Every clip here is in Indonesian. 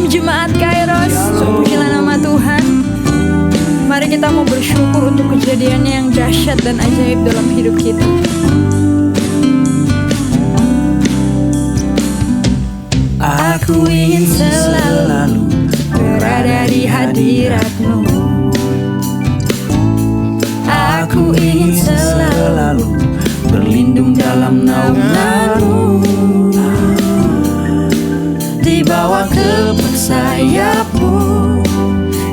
Jemaat Kairos, pujilah nama Tuhan. Mari kita mau bersyukur untuk kejadiannya yang dahsyat dan ajaib dalam hidup kita. Aku ingin selalu berada di hadirat-Mu. Aku ingin selalu berlindung dalam naungan-Mu. Di bawah kepak sayap-Mu,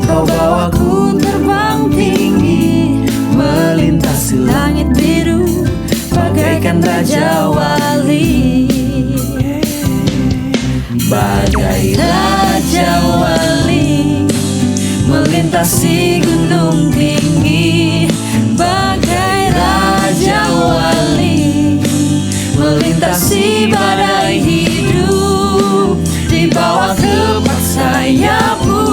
Kau bawaku terbang tinggi, melintasi langit biru bagaikan Raja Wali. Bagai Raja Wali, melintasi gunung tinggi. Bagai Raja Wali, melintasi badai hidup. Di bawah kepak sayap-Mu,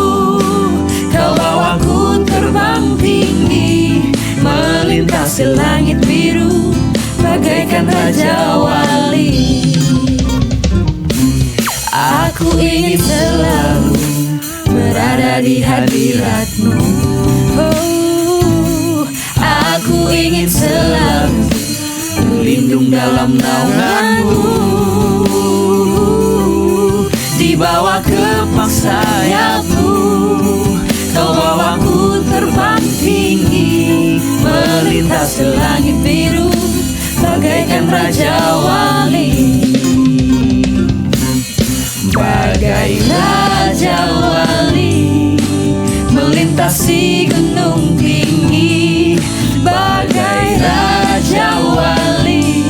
Kau bawaku terbang tinggi, melintasi langit biru bagaikan Raja Wali. Aku ingin selalu berada di hadirat-Mu. Oh, aku ingin selalu berlindung dalam naungan-Mu. Di bawah kepak sayap-Mu, Kau bawaku terbang tinggi, melintasi langit biru bagaikan Raja Wali. Bagai Raja Wali, melintasi gunung tinggi. Bagai Raja Wali,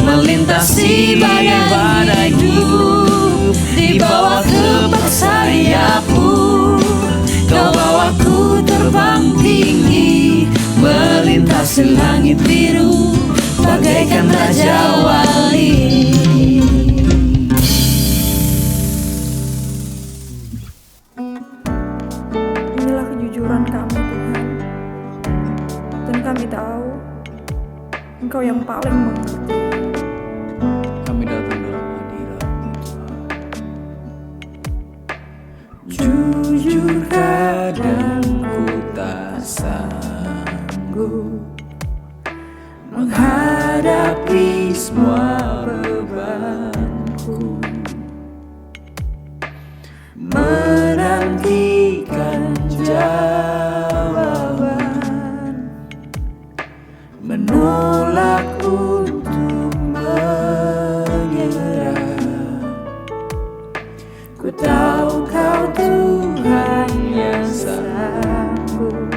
melintasi badai hidup. Di bawah kepak sayap-Mu, Kau bawaku terbang tinggi, melintasi langit biru bagaikan Raja Wali. Inilah kejujuran kami, Tuhan, dan kami tahu Engkau yang paling mengerti. Kami datang dalam hadirat-Mu, Tuhan. Jujur Kadang ku tak sanggup menghadapi semua bebanku, menantikan jawaban, menolak untuk menyerah. Ku tahu Kau Tuhan yang sanggup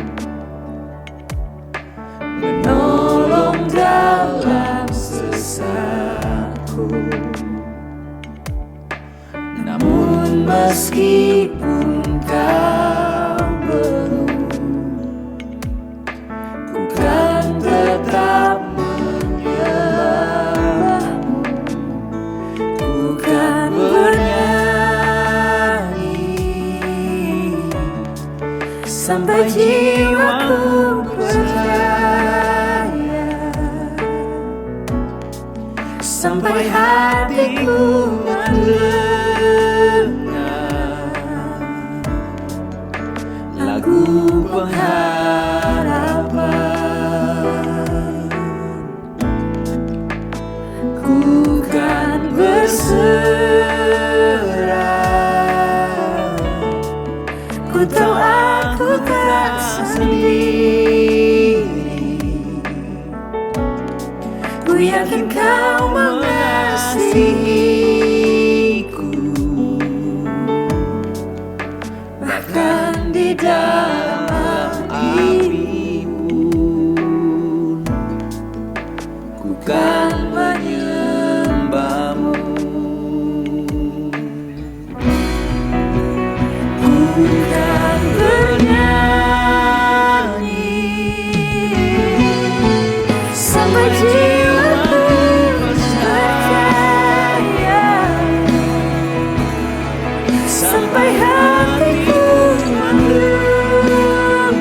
menolong dalam sesatku. Namun meskipun Kau belum, ku kan tetap menyembah-Mu. Ku kan bernyanyi sampai jiwaku percaya, sampai hatiku mendengar lagu pengharapan. Ku kan berserah, ku tahu aku tak sendiri. Ku yakin Kau mengasihiku, bahkan di dalam api pun ku kan menyembah-Mu. Ku kan bernyanyi sampai jiwaku percaya, sampai hatiku mendengar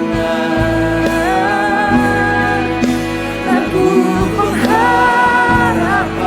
lagu pengharapan.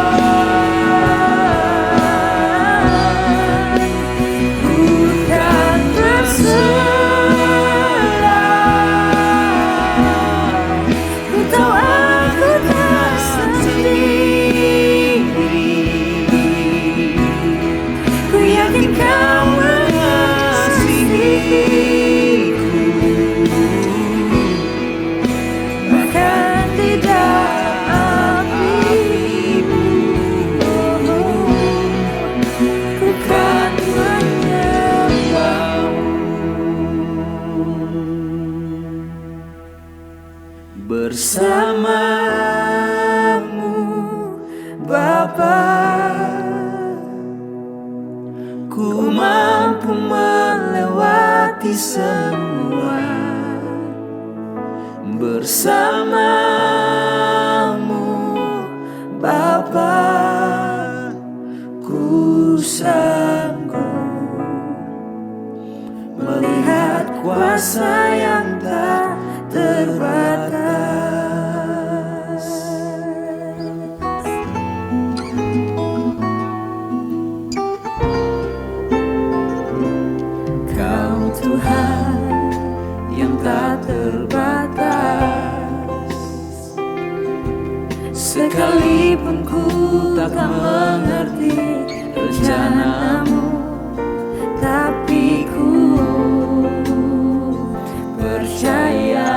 Bapa, ku mampu melewati semua bersamamu Bapa, ku sanggup melihat kuasa yang tak terbatas. Kau Tuhan yang tak terbatas, sekalipun ku tak mengerti rencanamu, tapi ku percaya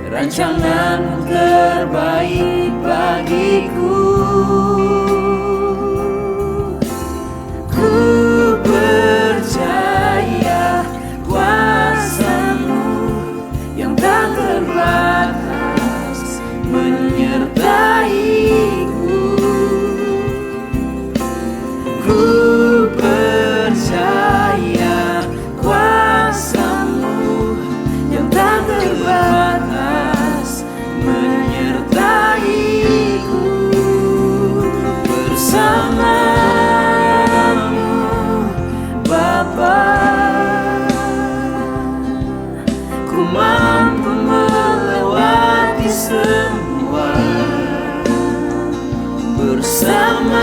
rancanganmu terbaik bagiku. Ku percaya kuasa-Mu yang tak terbatas menyertai-Ku. Ku percaya kuasa-Mu yang tak terbatas menyertai-Ku. Bersamamu Bapa, ku mampu melewati semua bersamamu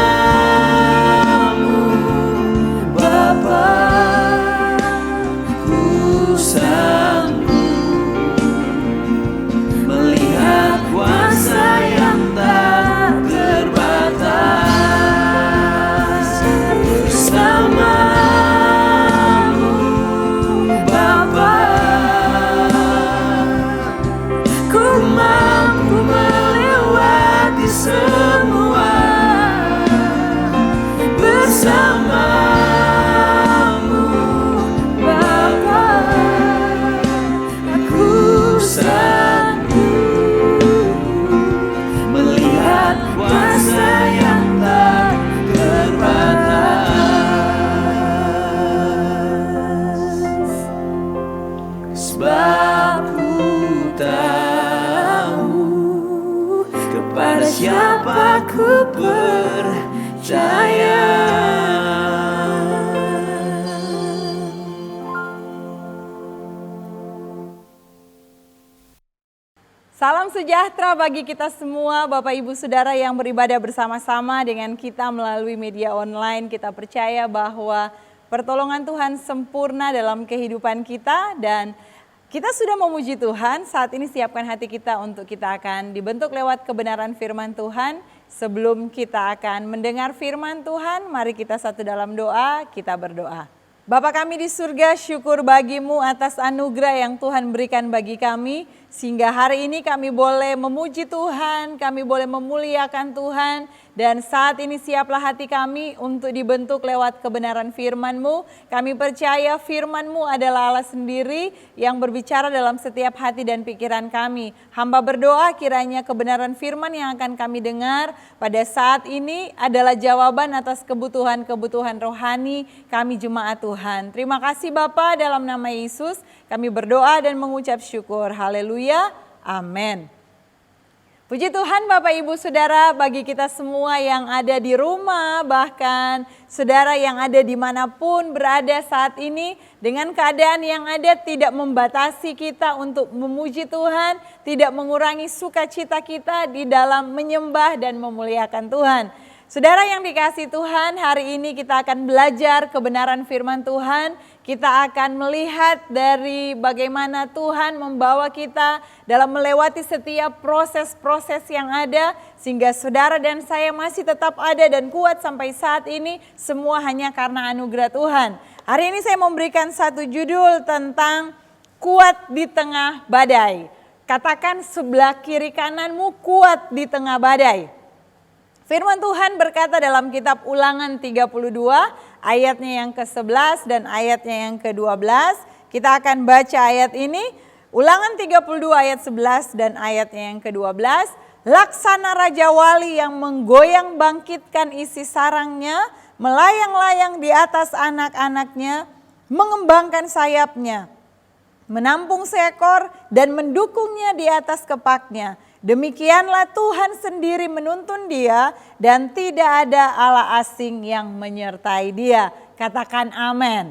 Bapa, ku sanggup melihat kuasa yang tak terbatas bersamamu Bapa, ku mampu melewati semua bersamamu Bapa, aku sanggup melihat kuasa yang tak terbatas. Sebab ku tahu kepada siapa ku percaya. Salam sejahtera bagi kita semua, Bapak Ibu Saudara yang beribadah bersama-sama dengan kita melalui media online. Kita percaya bahwa pertolongan Tuhan sempurna dalam kehidupan kita dan kita sudah memuji Tuhan. Saat ini siapkan hati kita untuk kita akan dibentuk lewat kebenaran firman Tuhan. Sebelum kita akan mendengar firman Tuhan, mari kita satu dalam doa, kita berdoa. Bapa kami di surga, syukur bagimu atas anugerah yang Tuhan berikan bagi kami. Sehingga hari ini kami boleh memuji Tuhan, kami boleh memuliakan Tuhan. Dan saat ini siaplah hati kami untuk dibentuk lewat kebenaran firman-Mu. Kami percaya firman-Mu adalah Allah sendiri yang berbicara dalam setiap hati dan pikiran kami. Hamba berdoa kiranya kebenaran firman yang akan kami dengar pada saat ini adalah jawaban atas kebutuhan-kebutuhan rohani kami jemaat Tuhan. Terima kasih Bapa, dalam nama Yesus kami berdoa dan mengucap syukur. Haleluya, amin. Puji Tuhan Bapak Ibu Saudara, bagi kita semua yang ada di rumah, bahkan saudara yang ada dimanapun berada saat ini, dengan keadaan yang ada tidak membatasi kita untuk memuji Tuhan, tidak mengurangi sukacita kita di dalam menyembah dan memuliakan Tuhan. Saudara yang dikasihi Tuhan, hari ini kita akan belajar kebenaran firman Tuhan. Kita akan melihat dari bagaimana Tuhan membawa kita dalam melewati setiap proses-proses yang ada. Sehingga saudara dan saya masih tetap ada dan kuat sampai saat ini. Semua hanya karena anugerah Tuhan. Hari ini saya memberikan satu judul tentang kuat di tengah badai. Katakan sebelah kiri kananmu, kuat di tengah badai. Firman Tuhan berkata dalam kitab Ulangan 32 ayatnya yang ke-11 dan ayatnya yang ke-12. Kita akan baca ayat ini. Ulangan 32 ayat 11 dan ayatnya yang ke-12. laksana Raja Wali yang menggoyang bangkitkan isi sarangnya, melayang-layang di atas anak-anaknya, mengembangkan sayapnya, menampung seekor dan mendukungnya di atas kepaknya. Demikianlah Tuhan sendiri menuntun dia dan tidak ada Allah asing yang menyertai dia. Katakan amin.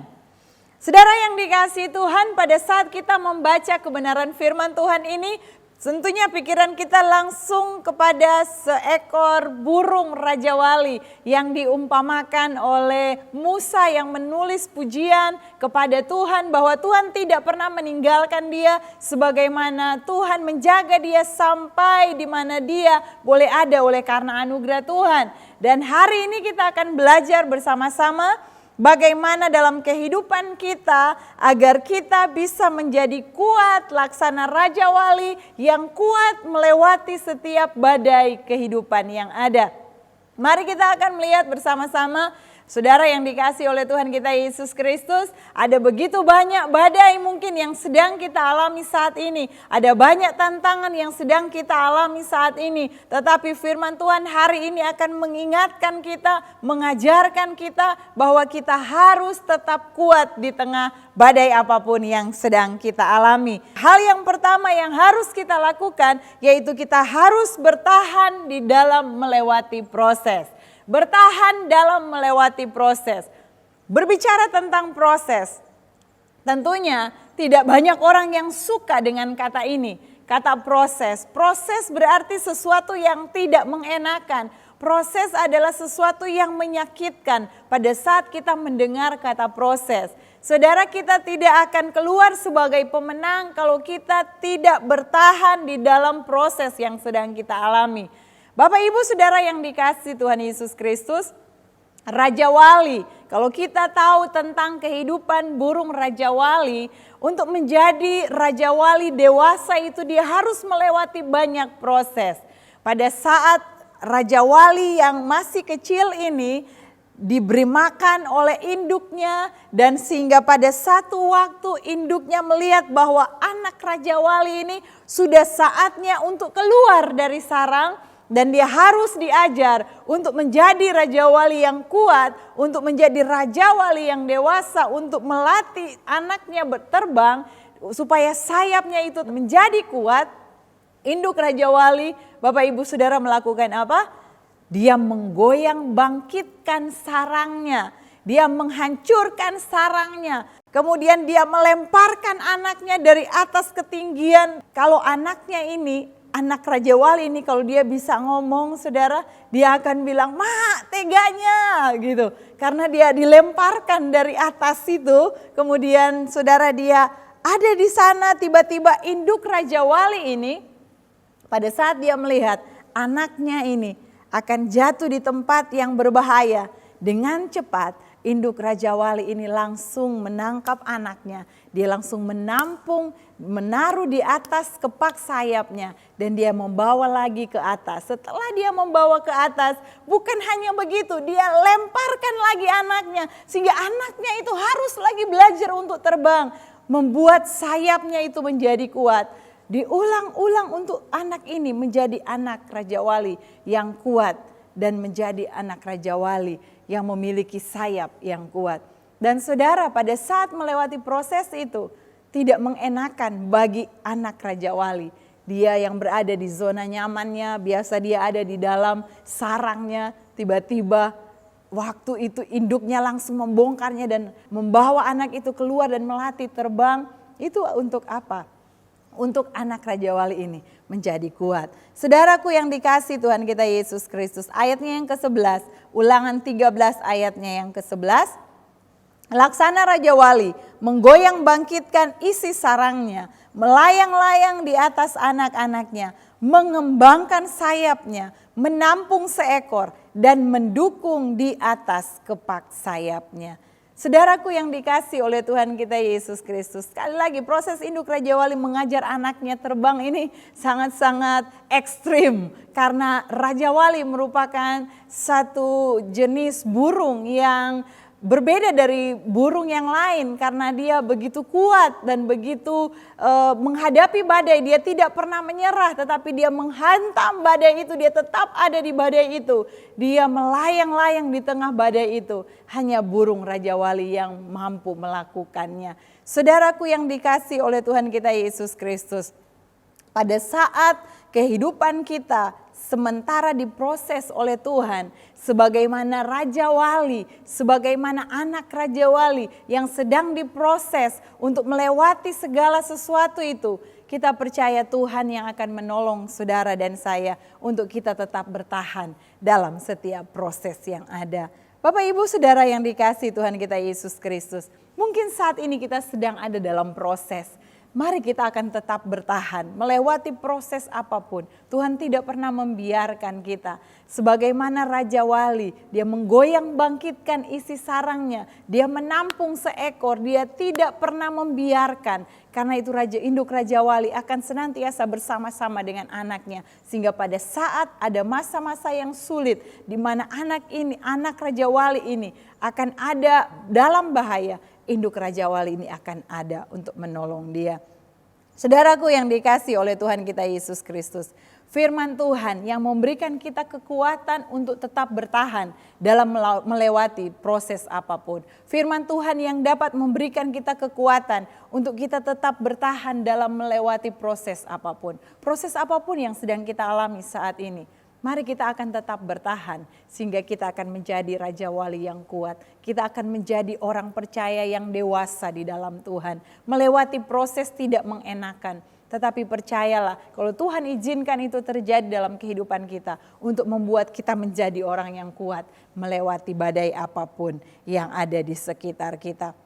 Saudara yang dikasihi Tuhan, pada saat kita membaca kebenaran firman Tuhan ini, tentunya pikiran kita langsung kepada seekor burung Raja Wali yang diumpamakan oleh Musa yang menulis pujian kepada Tuhan bahwa Tuhan tidak pernah meninggalkan dia, sebagaimana Tuhan menjaga dia sampai di mana dia boleh ada oleh karena anugerah Tuhan. Dan hari ini kita akan belajar bersama-sama bagaimana dalam kehidupan kita agar kita bisa menjadi kuat laksana Raja Wali yang kuat melewati setiap badai kehidupan yang ada. Mari kita akan melihat bersama-sama. Saudara yang dikasihi oleh Tuhan kita Yesus Kristus, ada begitu banyak badai mungkin yang sedang kita alami saat ini. Ada banyak tantangan yang sedang kita alami saat ini. Tetapi firman Tuhan hari ini akan mengingatkan kita, mengajarkan kita bahwa kita harus tetap kuat di tengah badai apapun yang sedang kita alami. Hal yang pertama yang harus kita lakukan yaitu kita harus bertahan di dalam melewati proses. Bertahan dalam melewati proses. Berbicara tentang proses, tentunya tidak banyak orang yang suka dengan kata ini. Kata proses. Proses berarti sesuatu yang tidak mengenakan. Proses adalah sesuatu yang menyakitkan pada saat kita mendengar kata proses. Saudara, kita tidak akan keluar sebagai pemenang kalau kita tidak bertahan di dalam proses yang sedang kita alami. Bapak Ibu Saudara yang dikasihi Tuhan Yesus Kristus, Raja Wali, kalau kita tahu tentang kehidupan burung Raja Wali, untuk menjadi Raja Wali dewasa itu dia harus melewati banyak proses. Pada saat Raja Wali yang masih kecil ini diberi makan oleh induknya, dan sehingga pada satu waktu induknya melihat bahwa anak Raja Wali ini sudah saatnya untuk keluar dari sarang. Dan dia harus diajar untuk menjadi Raja Wali yang kuat, untuk menjadi Raja Wali yang dewasa, untuk melatih anaknya berterbang supaya sayapnya itu menjadi kuat. Induk Raja Wali, Bapak Ibu Saudara melakukan apa? Dia menggoyang bangkitkan sarangnya, dia menghancurkan sarangnya. Kemudian dia melemparkan anaknya dari atas ketinggian. Kalau anaknya ini, anak Raja Wali ini kalau dia bisa ngomong saudara, dia akan bilang, "Mak, teganya," gitu. Karena dia dilemparkan dari atas itu, kemudian saudara dia ada di sana, tiba-tiba induk Raja Wali ini pada saat dia melihat anaknya ini akan jatuh di tempat yang berbahaya, dengan cepat induk Raja Wali ini langsung menangkap anaknya. Dia langsung menampung, menaruh di atas kepak sayapnya, dan dia membawa lagi ke atas. Setelah dia membawa ke atas, bukan hanya begitu, dia lemparkan lagi anaknya. Sehingga anaknya itu harus lagi belajar untuk terbang. Membuat sayapnya itu menjadi kuat. Diulang-ulang untuk anak ini menjadi anak Raja Wali yang kuat. Dan menjadi anak Raja Wali yang memiliki sayap yang kuat. Dan saudara, pada saat melewati proses itu tidak mengenakan bagi anak Raja Wali. Dia yang berada di zona nyamannya, biasa dia ada di dalam sarangnya, tiba-tiba waktu itu induknya langsung membongkarnya dan membawa anak itu keluar dan melatih terbang. Itu untuk apa? Untuk anak Raja Wali ini menjadi kuat. Saudaraku yang dikasihi Tuhan kita Yesus Kristus, ayatnya yang ke-11, Ulangan 13 ayatnya yang ke-11. Laksana Raja Wali menggoyang bangkitkan isi sarangnya, melayang-layang di atas anak-anaknya, mengembangkan sayapnya, menampung seekor dan mendukung di atas kepak sayapnya. Saudaraku yang dikasihi oleh Tuhan kita Yesus Kristus, sekali lagi proses induk Raja Wali mengajar anaknya terbang ini sangat-sangat ekstrim. Karena Raja Wali merupakan satu jenis burung yang berbeda dari burung yang lain karena dia begitu kuat dan begitu menghadapi badai. Dia tidak pernah menyerah, tetapi dia menghantam badai itu, dia tetap ada di badai itu. Dia melayang-layang di tengah badai itu. Hanya burung Raja Wali yang mampu melakukannya. Saudaraku yang dikasih oleh Tuhan kita Yesus Kristus, pada saat kehidupan kita sementara diproses oleh Tuhan, sebagaimana Raja Wali, sebagaimana anak Raja Wali yang sedang diproses untuk melewati segala sesuatu itu, kita percaya Tuhan yang akan menolong saudara dan saya untuk kita tetap bertahan dalam setiap proses yang ada. Bapak Ibu Saudara yang dikasihi Tuhan kita Yesus Kristus, mungkin saat ini kita sedang ada dalam proses. Mari kita akan tetap bertahan, melewati proses apapun. Tuhan tidak pernah membiarkan kita. Sebagaimana Raja Wali, dia menggoyang bangkitkan isi sarangnya. Dia menampung seekor, dia tidak pernah membiarkan. Karena itu Raja Induk Raja Wali akan senantiasa bersama-sama dengan anaknya. Sehingga pada saat ada masa-masa yang sulit, di mana anak Raja Wali ini akan ada dalam bahaya, induk Raja Wali ini akan ada untuk menolong dia. Saudaraku yang dikasihi oleh Tuhan kita Yesus Kristus, firman Tuhan yang memberikan kita kekuatan untuk tetap bertahan dalam melewati proses apapun. Firman Tuhan yang dapat memberikan kita kekuatan untuk kita tetap bertahan dalam melewati proses apapun. Proses apapun yang sedang kita alami saat ini. Mari kita akan tetap bertahan sehingga kita akan menjadi Raja Wali yang kuat. Kita akan menjadi orang percaya yang dewasa di dalam Tuhan. Melewati proses tidak mengenakan. Tetapi percayalah kalau Tuhan izinkan itu terjadi dalam kehidupan kita. Untuk membuat kita menjadi orang yang kuat. Melewati badai apapun yang ada di sekitar kita.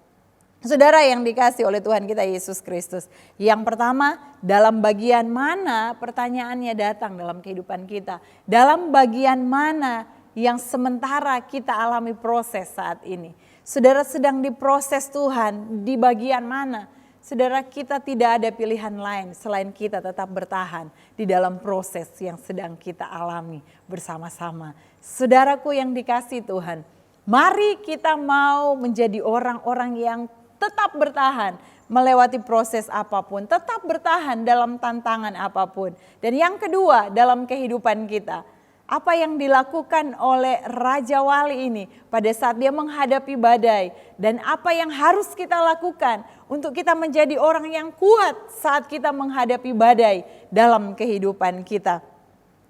Saudara yang dikasih oleh Tuhan kita Yesus Kristus. Yang pertama, dalam bagian mana pertanyaannya datang dalam kehidupan kita. Dalam bagian mana yang sementara kita alami proses saat ini. Saudara sedang diproses Tuhan, di bagian mana? Saudara, kita tidak ada pilihan lain selain kita tetap bertahan di dalam proses yang sedang kita alami bersama-sama. Saudaraku yang dikasih Tuhan, mari kita mau menjadi orang-orang yang tetap bertahan melewati proses apapun, tetap bertahan dalam tantangan apapun. Dan yang kedua dalam kehidupan kita, apa yang dilakukan oleh Raja Wali ini pada saat dia menghadapi badai. Dan apa yang harus kita lakukan untuk kita menjadi orang yang kuat saat kita menghadapi badai dalam kehidupan kita.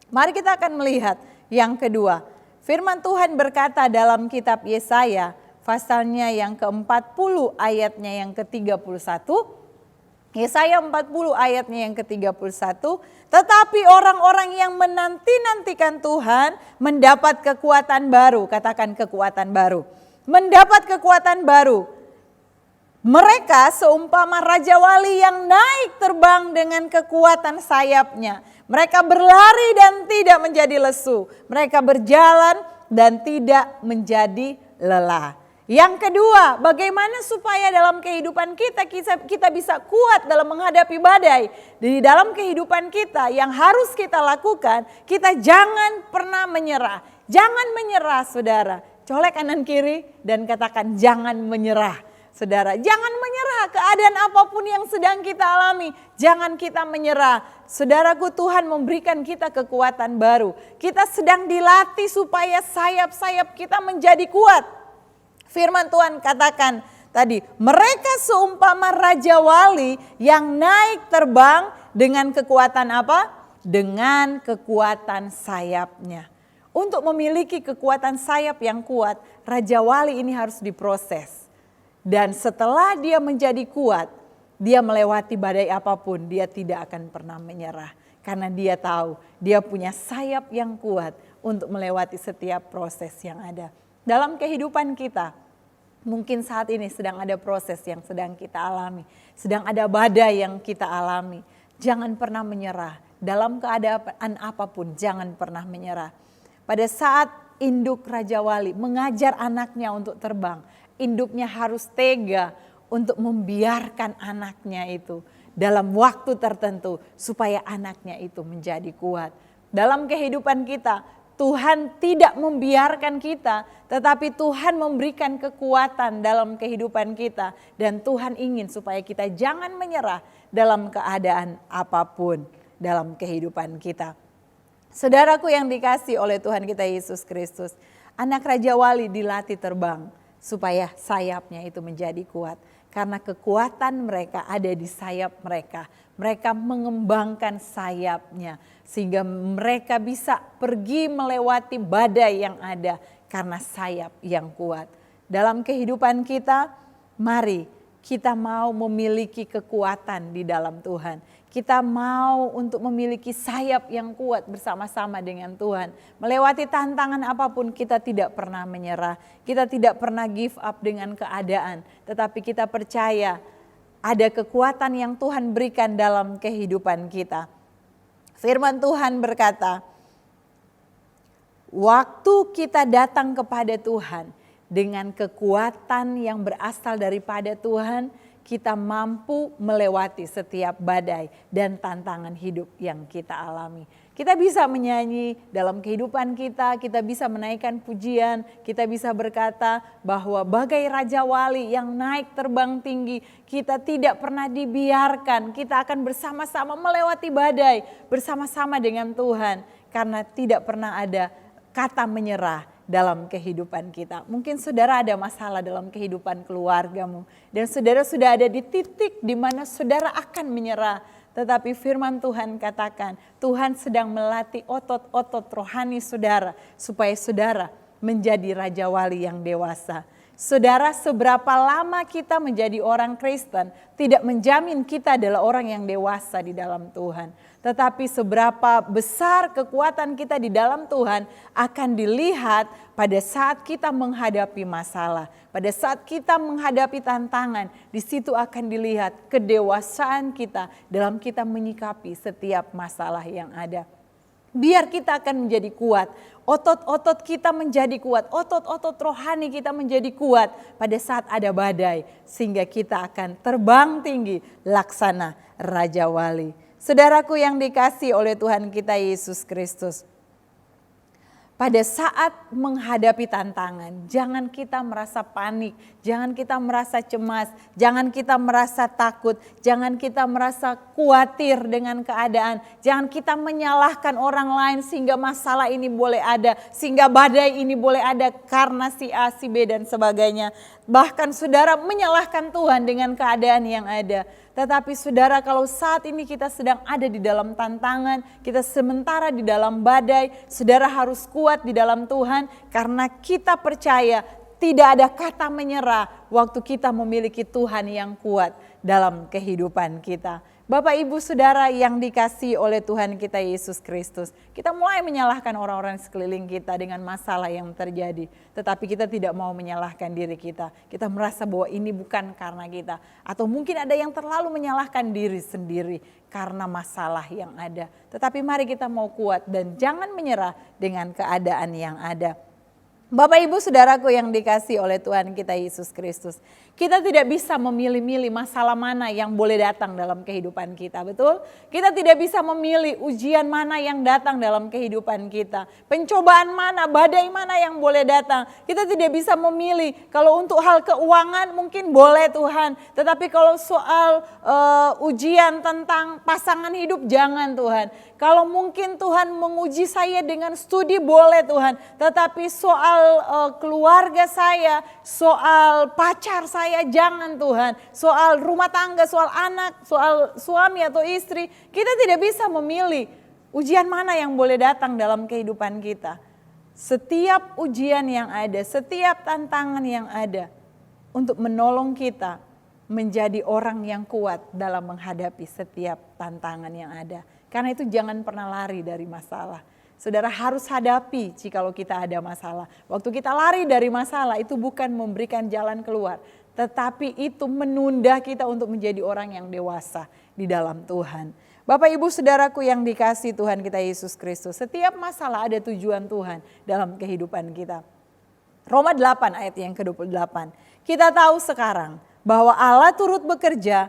Mari kita akan melihat yang kedua. Firman Tuhan berkata dalam kitab Yesaya, pasalnya yang ke-40 ayatnya yang ke-31. Yesaya 40 ayatnya yang ke-31. Tetapi orang-orang yang menanti-nantikan Tuhan mendapat kekuatan baru. Katakan kekuatan baru. Mendapat kekuatan baru. Mereka seumpama Raja Wali yang naik terbang dengan kekuatan sayapnya. Mereka berlari dan tidak menjadi lesu. Mereka berjalan dan tidak menjadi lelah. Yang kedua, bagaimana supaya dalam kehidupan kita bisa kuat dalam menghadapi badai. Di dalam kehidupan kita yang harus kita lakukan, kita jangan pernah menyerah. Jangan menyerah saudara. Colek kanan kiri dan katakan jangan menyerah. Saudara, jangan menyerah keadaan apapun yang sedang kita alami. Jangan kita menyerah. Saudaraku, Tuhan memberikan kita kekuatan baru. Kita sedang dilatih supaya sayap-sayap kita menjadi kuat. Firman Tuhan katakan tadi, mereka seumpama Raja Wali yang naik terbang dengan kekuatan apa? Dengan kekuatan sayapnya. Untuk memiliki kekuatan sayap yang kuat, Raja Wali ini harus diproses. Dan setelah dia menjadi kuat, dia melewati badai apapun, dia tidak akan pernah menyerah. Karena dia tahu, dia punya sayap yang kuat untuk melewati setiap proses yang ada. Dalam kehidupan kita, mungkin saat ini sedang ada proses yang sedang kita alami. Sedang ada badai yang kita alami. Jangan pernah menyerah. Dalam keadaan apapun, jangan pernah menyerah. Pada saat induk Raja Wali mengajar anaknya untuk terbang, induknya harus tega untuk membiarkan anaknya itu dalam waktu tertentu supaya anaknya itu menjadi kuat. Dalam kehidupan kita, Tuhan tidak membiarkan kita, tetapi Tuhan memberikan kekuatan dalam kehidupan kita. Dan Tuhan ingin supaya kita jangan menyerah dalam keadaan apapun dalam kehidupan kita. Saudaraku yang dikasih oleh Tuhan kita Yesus Kristus, anak Raja Wali dilatih terbang supaya sayapnya itu menjadi kuat. Karena kekuatan mereka ada di sayap mereka. Mereka mengembangkan sayapnya sehingga mereka bisa pergi melewati badai yang ada karena sayap yang kuat. Dalam kehidupan kita, mari kita mau memiliki kekuatan di dalam Tuhan. Kita mau untuk memiliki sayap yang kuat bersama-sama dengan Tuhan. Melewati tantangan apapun kita tidak pernah menyerah. Kita tidak pernah give up dengan keadaan. Tetapi kita percaya ada kekuatan yang Tuhan berikan dalam kehidupan kita. Firman Tuhan berkata, waktu kita datang kepada Tuhan dengan kekuatan yang berasal daripada Tuhan, kita mampu melewati setiap badai dan tantangan hidup yang kita alami. Kita bisa menyanyi dalam kehidupan kita bisa menaikkan pujian, kita bisa berkata bahwa bagai Raja Wali yang naik terbang tinggi, kita tidak pernah dibiarkan, kita akan bersama-sama melewati badai, bersama-sama dengan Tuhan. Karena tidak pernah ada kata menyerah dalam kehidupan kita. Mungkin saudara ada masalah dalam kehidupan keluargamu. Dan saudara sudah ada di titik di mana saudara akan menyerah. Tetapi firman Tuhan katakan, Tuhan sedang melatih otot-otot rohani saudara. Supaya saudara menjadi Raja Wali yang dewasa. Saudara, seberapa lama kita menjadi orang Kristen tidak menjamin kita adalah orang yang dewasa di dalam Tuhan. Tetapi seberapa besar kekuatan kita di dalam Tuhan akan dilihat pada saat kita menghadapi masalah. Pada saat kita menghadapi tantangan, di situ akan dilihat kedewasaan kita dalam kita menyikapi setiap masalah yang ada. Biar kita akan menjadi kuat, otot-otot kita menjadi kuat, otot-otot rohani kita menjadi kuat pada saat ada badai. Sehingga kita akan terbang tinggi laksana Raja Wali. Saudaraku yang dikasih oleh Tuhan kita Yesus Kristus. Pada saat menghadapi tantangan, jangan kita merasa panik, jangan kita merasa cemas, jangan kita merasa takut, jangan kita merasa khawatir dengan keadaan, jangan kita menyalahkan orang lain sehingga masalah ini boleh ada, sehingga badai ini boleh ada karena si A, si B dan sebagainya. Bahkan saudara menyalahkan Tuhan dengan keadaan yang ada. Tetapi saudara, kalau saat ini kita sedang ada di dalam tantangan, kita sementara di dalam badai, saudara harus kuat di dalam Tuhan karena kita percaya tidak ada kata menyerah waktu kita memiliki Tuhan yang kuat dalam kehidupan kita. Bapak Ibu Saudara yang dikasihi oleh Tuhan kita Yesus Kristus, kita mulai menyalahkan orang-orang sekeliling kita dengan masalah yang terjadi. Tetapi kita tidak mau menyalahkan diri kita. Kita merasa bahwa ini bukan karena kita. Atau mungkin ada yang terlalu menyalahkan diri sendiri karena masalah yang ada. Tetapi mari kita mau kuat dan jangan menyerah dengan keadaan yang ada. Bapak Ibu Saudaraku yang dikasihi oleh Tuhan kita Yesus Kristus. Kita tidak bisa memilih-milih masalah mana yang boleh datang dalam kehidupan kita, betul? Kita tidak bisa memilih ujian mana yang datang dalam kehidupan kita. Pencobaan mana, badai mana yang boleh datang. Kita tidak bisa memilih. Kalau untuk hal keuangan mungkin boleh Tuhan. Tetapi kalau soal ujian tentang pasangan hidup jangan Tuhan. Kalau mungkin Tuhan menguji saya dengan studi boleh Tuhan. Tetapi soal keluarga saya, soal pacar saya jangan Tuhan. Soal rumah tangga, soal anak, soal suami atau istri. Kita tidak bisa memilih ujian mana yang boleh datang dalam kehidupan kita. Setiap ujian yang ada, setiap tantangan yang ada untuk menolong kita menjadi orang yang kuat dalam menghadapi setiap tantangan yang ada. Karena itu jangan pernah lari dari masalah. Saudara harus hadapi jikalau kita ada masalah. Waktu kita lari dari masalah itu bukan memberikan jalan keluar. Tetapi itu menunda kita untuk menjadi orang yang dewasa di dalam Tuhan. Bapak Ibu Saudaraku yang dikasihi Tuhan kita Yesus Kristus. Setiap masalah ada tujuan Tuhan dalam kehidupan kita. Roma 8 ayat yang ke-28. Kita tahu sekarang bahwa Allah turut bekerja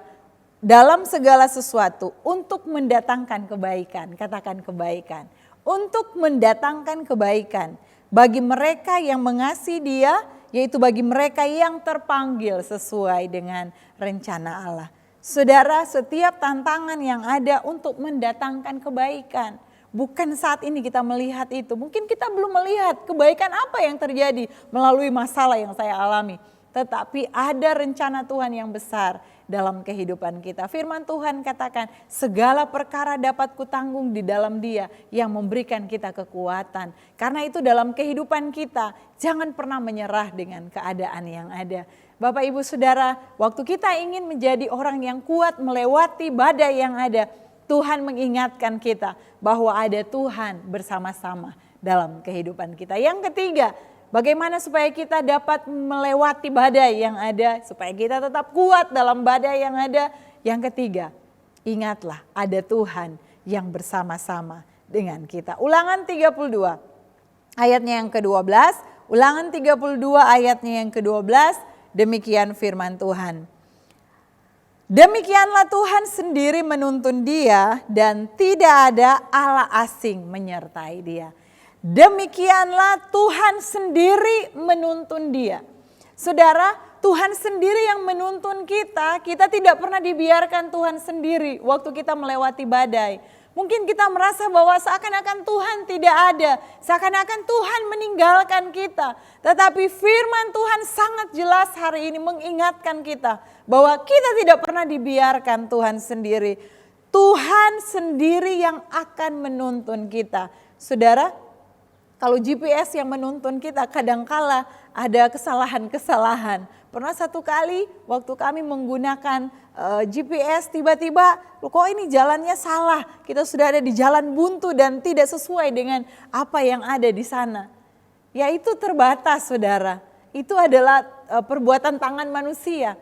dalam segala sesuatu untuk mendatangkan kebaikan. Katakan kebaikan. untuk mendatangkan kebaikan bagi mereka yang mengasihi Dia, yaitu bagi mereka yang terpanggil sesuai dengan rencana Allah. Saudara, setiap tantangan yang ada untuk mendatangkan kebaikan. Bukan saat ini kita melihat itu. Mungkin kita belum melihat kebaikan apa yang terjadi melalui masalah yang saya alami. Tetapi ada rencana Tuhan yang besar dalam kehidupan kita. Firman Tuhan katakan, segala perkara dapat kutanggung di dalam Dia yang memberikan kita kekuatan. Karena itu dalam kehidupan kita, jangan pernah menyerah dengan keadaan yang ada. Bapak Ibu Saudara, waktu kita ingin menjadi orang yang kuat melewati badai yang ada, Tuhan mengingatkan kita bahwa ada Tuhan bersama-sama dalam kehidupan kita. Yang ketiga, bagaimana supaya kita dapat melewati badai yang ada, supaya kita tetap kuat dalam badai yang ada. Yang ketiga, ingatlah ada Tuhan yang bersama-sama dengan kita. Ulangan 32 ayatnya yang ke-12, Ulangan 32 ayatnya yang ke-12, demikian firman Tuhan. Demikianlah Tuhan sendiri menuntun dia dan tidak ada Allah asing menyertai dia. Demikianlah Tuhan sendiri menuntun dia. Saudara, Tuhan sendiri yang menuntun kita. Kita tidak pernah dibiarkan Tuhan sendiri waktu kita melewati badai. Mungkin kita merasa bahwa seakan-akan Tuhan tidak ada. Seakan-akan Tuhan meninggalkan kita. Tetapi firman Tuhan sangat jelas hari ini mengingatkan kita bahwa kita tidak pernah dibiarkan Tuhan sendiri. Tuhan sendiri yang akan menuntun kita. Saudara, kalau GPS yang menuntun kita kadangkala ada kesalahan-kesalahan. Pernah satu kali waktu kami menggunakan GPS tiba-tiba kok ini jalannya salah. Kita sudah ada di jalan buntu dan tidak sesuai dengan apa yang ada di sana. Ya itu terbatas saudara. Itu adalah perbuatan tangan manusia.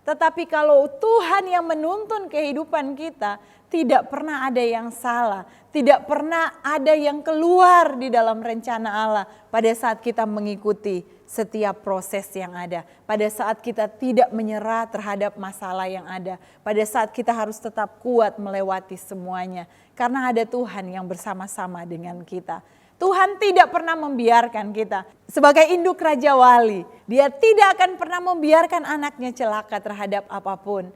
Tetapi kalau Tuhan yang menuntun kehidupan kita, tidak pernah ada yang salah. Tidak pernah ada yang keluar di dalam rencana Allah pada saat kita mengikuti setiap proses yang ada. Pada saat kita tidak menyerah terhadap masalah yang ada. Pada saat kita harus tetap kuat melewati semuanya. Karena ada Tuhan yang bersama-sama dengan kita. Tuhan tidak pernah membiarkan kita. Sebagai induk Raja Wali, Dia tidak akan pernah membiarkan anaknya celaka terhadap apapun.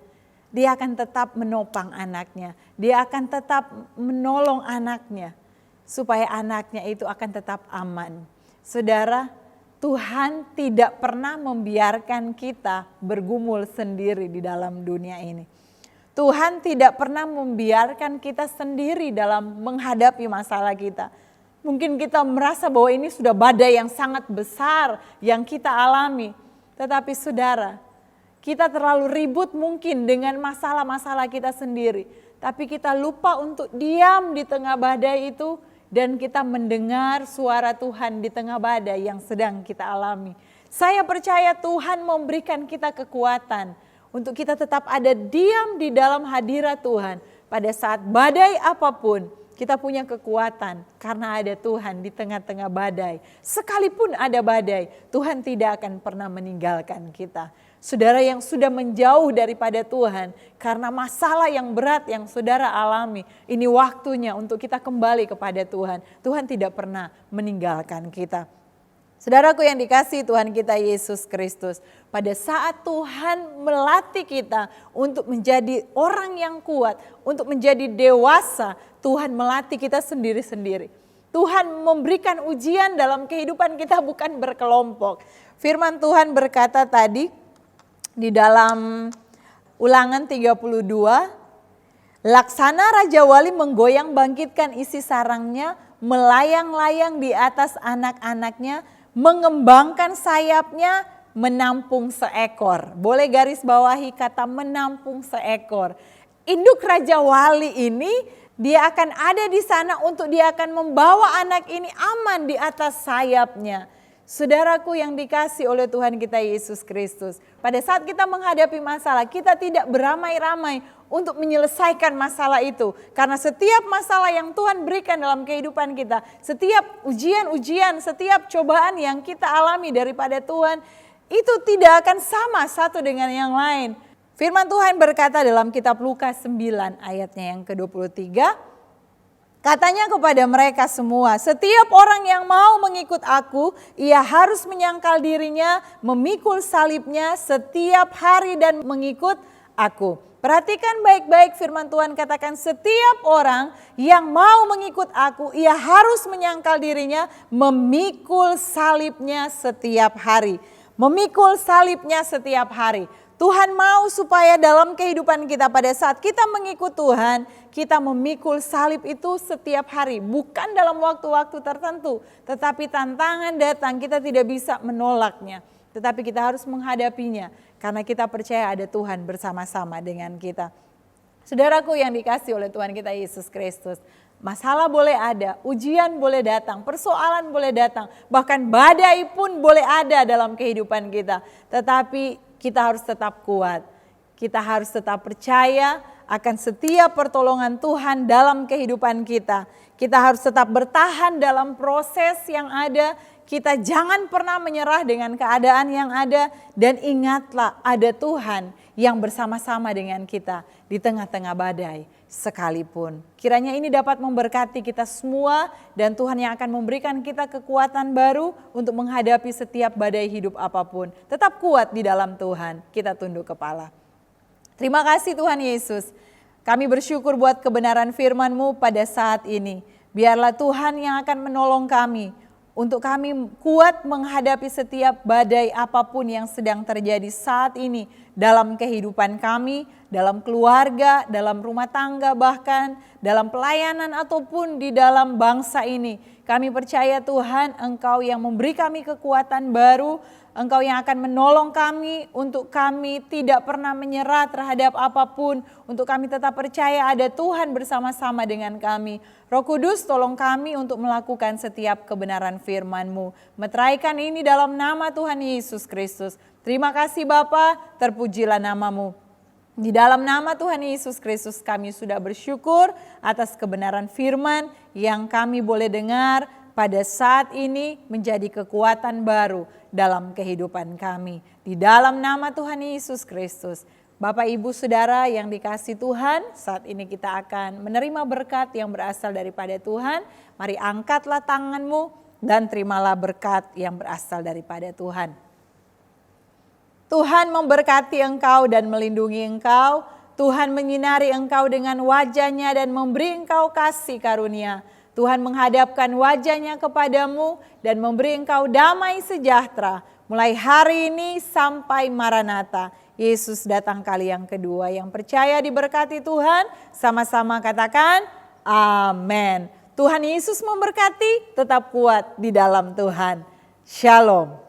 Dia akan tetap menopang anaknya. Dia akan tetap menolong anaknya. Supaya anaknya itu akan tetap aman. Saudara, Tuhan tidak pernah membiarkan kita bergumul sendiri di dalam dunia ini. Tuhan tidak pernah membiarkan kita sendiri dalam menghadapi masalah kita. Mungkin kita merasa bahwa ini sudah badai yang sangat besar yang kita alami. Tetapi saudara, kita terlalu ribut mungkin dengan masalah-masalah kita sendiri. Tapi kita lupa untuk diam di tengah badai itu dan kita mendengar suara Tuhan di tengah badai yang sedang kita alami. Saya percaya Tuhan memberikan kita kekuatan untuk kita tetap ada diam di dalam hadirat Tuhan. Pada saat badai apapun, kita punya kekuatan karena ada Tuhan di tengah-tengah badai. Sekalipun ada badai, Tuhan tidak akan pernah meninggalkan kita. Saudara yang sudah menjauh daripada Tuhan karena masalah yang berat yang saudara alami, ini waktunya untuk kita kembali kepada Tuhan. Tuhan tidak pernah meninggalkan kita. Saudaraku yang dikasihi Tuhan kita Yesus Kristus, pada saat Tuhan melatih kita untuk menjadi orang yang kuat, untuk menjadi dewasa, Tuhan melatih kita sendiri-sendiri. Tuhan memberikan ujian dalam kehidupan kita bukan berkelompok. Firman Tuhan berkata tadi di dalam Ulangan 32, laksana Raja Wali menggoyang bangkitkan isi sarangnya, melayang-layang di atas anak-anaknya, mengembangkan sayapnya, menampung seekor. Boleh garis bawahi kata menampung seekor. Induk Raja Wali ini dia akan ada di sana untuk dia akan membawa anak ini aman di atas sayapnya. Saudaraku yang dikasih oleh Tuhan kita Yesus Kristus. Pada saat kita menghadapi masalah, kita tidak beramai-ramai untuk menyelesaikan masalah itu. Karena setiap masalah yang Tuhan berikan dalam kehidupan kita, setiap ujian-ujian, setiap cobaan yang kita alami daripada Tuhan, itu tidak akan sama satu dengan yang lain. Firman Tuhan berkata dalam kitab Lukas 9 ayatnya yang ke-23, Katanya kepada mereka semua, setiap orang yang mau mengikut aku, ia harus menyangkal dirinya, memikul salibnya setiap hari dan mengikut aku. Perhatikan baik-baik firman Tuhan katakan setiap orang yang mau mengikut aku, ia harus menyangkal dirinya, memikul salibnya setiap hari. Memikul salibnya setiap hari. Tuhan mau supaya dalam kehidupan kita pada saat kita mengikut Tuhan, kita memikul salib itu setiap hari. Bukan dalam waktu-waktu tertentu, tetapi tantangan datang kita tidak bisa menolaknya. Tetapi kita harus menghadapinya, karena kita percaya ada Tuhan bersama-sama dengan kita. Saudaraku yang dikasih oleh Tuhan kita Yesus Kristus, masalah boleh ada, ujian boleh datang, persoalan boleh datang, bahkan badai pun boleh ada dalam kehidupan kita. Tetapi kita harus tetap kuat, kita harus tetap percaya akan setiap pertolongan Tuhan dalam kehidupan kita. Kita harus tetap bertahan dalam proses yang ada, kita jangan pernah menyerah dengan keadaan yang ada. Dan ingatlah ada Tuhan yang bersama-sama dengan kita di tengah-tengah badai sekalipun. Kiranya ini dapat memberkati kita semua dan Tuhan yang akan memberikan kita kekuatan baru untuk menghadapi setiap badai hidup apapun. Tetap kuat di dalam Tuhan, kita tunduk kepala. Terima kasih Tuhan Yesus. Kami bersyukur buat kebenaran firman-Mu pada saat ini. Biarlah Tuhan yang akan menolong kami untuk kami kuat menghadapi setiap badai apapun yang sedang terjadi saat ini dalam kehidupan kami, dalam keluarga, dalam rumah tangga, bahkan dalam pelayanan ataupun di dalam bangsa ini. Kami percaya Tuhan, Engkau yang memberi kami kekuatan baru, Engkau yang akan menolong kami untuk kami tidak pernah menyerah terhadap apapun, untuk kami tetap percaya ada Tuhan bersama-sama dengan kami. Roh Kudus tolong kami untuk melakukan setiap kebenaran firman-Mu. Meteraikan ini dalam nama Tuhan Yesus Kristus. Terima kasih Bapa, terpujilah nama-Mu. Di dalam nama Tuhan Yesus Kristus kami sudah bersyukur atas kebenaran firman yang kami boleh dengar pada saat ini menjadi kekuatan baru dalam kehidupan kami. Di dalam nama Tuhan Yesus Kristus. Bapak Ibu Saudara yang dikasih Tuhan, saat ini kita akan menerima berkat yang berasal daripada Tuhan. Mari angkatlah tanganmu dan terimalah berkat yang berasal daripada Tuhan. Tuhan memberkati engkau dan melindungi engkau. Tuhan menyinari engkau dengan wajah-Nya dan memberi engkau kasih karunia. Tuhan menghadapkan wajah-Nya kepadamu dan memberi engkau damai sejahtera. Mulai hari ini sampai Maranatha. Yesus datang kali yang kedua. Yang percaya diberkati Tuhan, sama-sama katakan amin. Tuhan Yesus memberkati, tetap kuat di dalam Tuhan. Shalom.